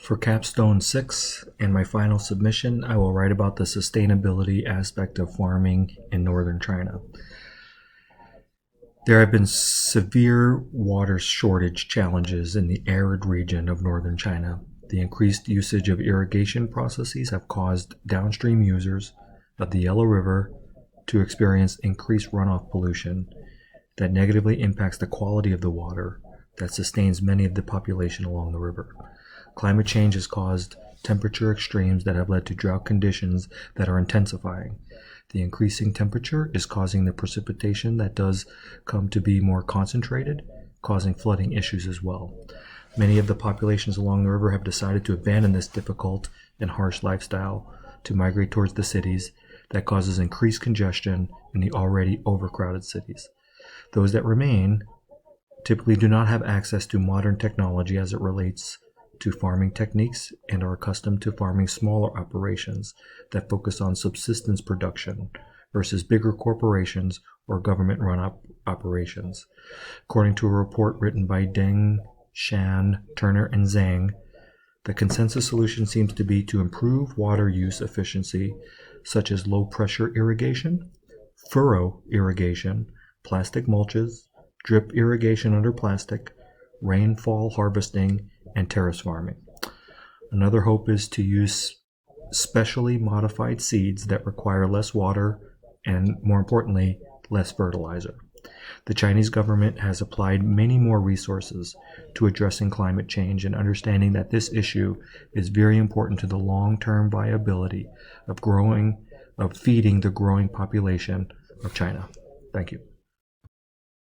For Capstone 6 and my final submission, I will write about the sustainability aspect of farming in northern China. There have been severe water shortage challenges in the arid region of northern China. The increased usage of irrigation processes have caused downstream users of the Yellow River to experience increased runoff pollution that negatively impacts the quality of the water that sustains many of the population along the river. Climate change has caused temperature extremes that have led to drought conditions that are intensifying. The increasing temperature is causing the precipitation that does come to be more concentrated, causing flooding issues as well. Many of the populations along the river have decided to abandon this difficult and harsh lifestyle to migrate towards the cities that causes increased congestion in the already overcrowded cities. Those that remain typically do not have access to modern technology as it relates to farming techniques and are accustomed to farming smaller operations that focus on subsistence production versus bigger corporations or government-run operations. According to a report written by Deng, Shan, Turner, and Zhang, the consensus solution seems to be to improve water use efficiency, such as low-pressure irrigation, furrow irrigation, plastic mulches, drip irrigation under plastic, rainfall harvesting, and terrace farming. Another hope is to use specially modified seeds that require less water and, more importantly, less fertilizer. The Chinese government has applied many more resources to addressing climate change and understanding that this issue is very important to the long-term viability of feeding the growing population of China. Thank you.